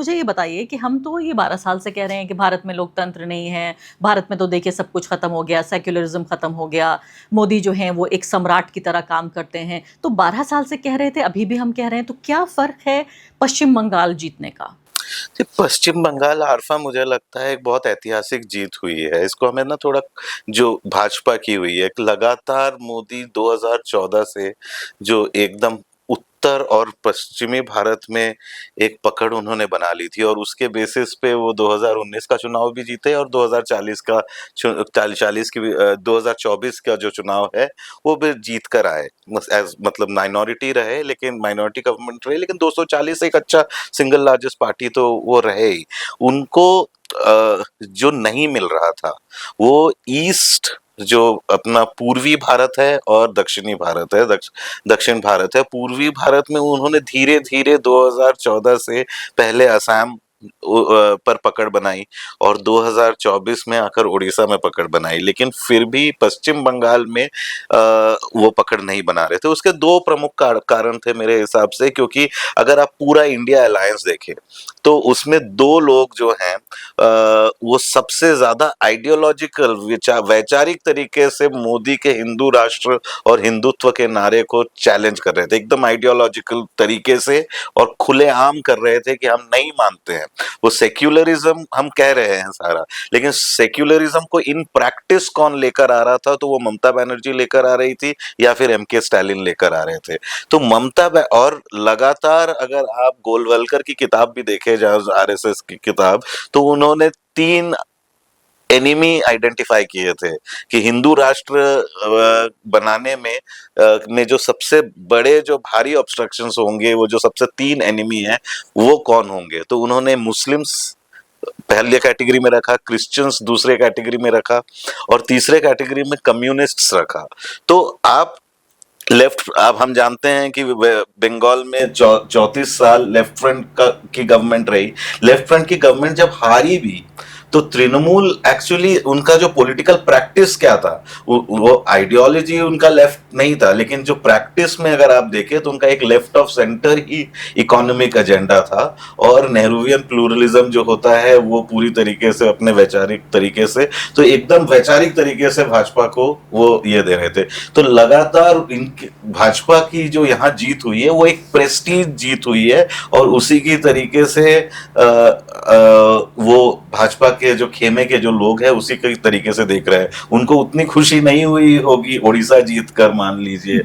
मुझे ये बताइए कि हम तो ये 12 साल से कह रहे हैं कि भारत में लोकतंत्र नहीं है, भारत में तो देखिए सब कुछ खत्म हो गया, सेक्युलरिज़्म खत्म हो गया, मोदी जो हैं वो एक सम्राट की तरह काम करते हैं। तो 12 साल से कह रहे थे, अभी भी हम कह रहे हैं, तो क्या फ़र्क है पश्चिम बंगाल जीतने का? जी, पश्चिम बंगाल आरफा मुझे लगता है एक बहुत ऐतिहासिक जीत हुई है। इसको हमें ना थोड़ा जो भाजपा की हुई है, लगातार मोदी 2014 से जो एकदम उत्तर और पश्चिमी भारत में एक पकड़ उन्होंने बना ली थी और उसके बेसिस पे वो 2019 का चुनाव भी जीते और 2040 का 2024 का जो चुनाव है वो भी जीत कर आए। मतलब माइनॉरिटी रहे लेकिन माइनॉरिटी गवर्नमेंट रही लेकिन 240 एक अच्छा सिंगल लार्जेस्ट पार्टी तो वो रहे ही। उनको जो नहीं मिल रहा था वो ईस्ट जो अपना पूर्वी भारत है और दक्षिणी भारत है, दक्षिण भारत है। पूर्वी भारत में उन्होंने धीरे धीरे 2014 से पहले असम पर पकड़ बनाई और 2024 में आकर उड़ीसा में पकड़ बनाई, लेकिन फिर भी पश्चिम बंगाल में वो पकड़ नहीं बना रहे थे। उसके दो प्रमुख कारण थे मेरे हिसाब से, क्योंकि अगर आप पूरा इंडिया अलायंस देखें तो उसमें दो लोग जो हैं वो सबसे ज्यादा आइडियोलॉजिकल वैचारिक तरीके से मोदी के हिंदू राष्ट्र और हिंदुत्व के नारे को चैलेंज कर रहे थे, एकदम आइडियोलॉजिकल तरीके से और खुलेआम कर रहे थे कि हम नहीं मानते हैं। वो सेक्युलरिज्म हम कह रहे हैं सारा, लेकिन सेक्युलरिज्म को इन प्रैक्टिस कौन लेकर आ रहा था? तो वो ममता बनर्जी लेकर आ रही थी या फिर एम के स्टालिन लेकर आ रहे थे। तो और लगातार अगर आप गोलवलकर की किताब भी देखे जाए, आरएसएस की किताब, तो उन्होंने तीन एनिमी आइडेंटिफाई किए थे कि हिंदू राष्ट्र बनाने में जो सबसे बड़े जो भारी ऑब्स्ट्रक्शंस होंगे, वो जो सबसे तीन एनिमी है वो कौन होंगे? तो उन्होंने मुस्लिम्स पहले कैटेगरी में रखा, क्रिश्चियंस दूसरे कैटेगरी में रखा और तीसरे कैटेगरी में कम्युनिस्ट्स रखा। तो आप अब हम जानते हैं कि बंगाल में 34 साल लेफ्ट फ्रंट की गवर्नमेंट रही। लेफ्ट फ्रंट की गवर्नमेंट जब हारी भी तो तृणमूल एक्चुअली उनका जो पॉलिटिकल प्रैक्टिस क्या था, वो आइडियोलॉजी उनका लेफ्ट नहीं था, लेकिन जो प्रैक्टिस में अगर आप देखें तो उनका एक left of centre he economic agenda था और नेहरूवियन प्लूरलिज्म जो होता है वो पूरी तरीके से अपने वैचारिक तरीके से, तो एकदम वैचारिक तरीके से भाजपा को वो ये दे रहे थे। तो लगातार भाजपा की जो यहाँ जीत हुई है वो एक प्रेस्टीज जीत हुई है और उसी की तरीके से वो भाजपा के जो खेमे के जो लोग हैं उसी के तरीके से देख रहे हैं। उनको उतनी खुशी नहीं हुई होगी उड़ीसा जीत कर मान लीजिए,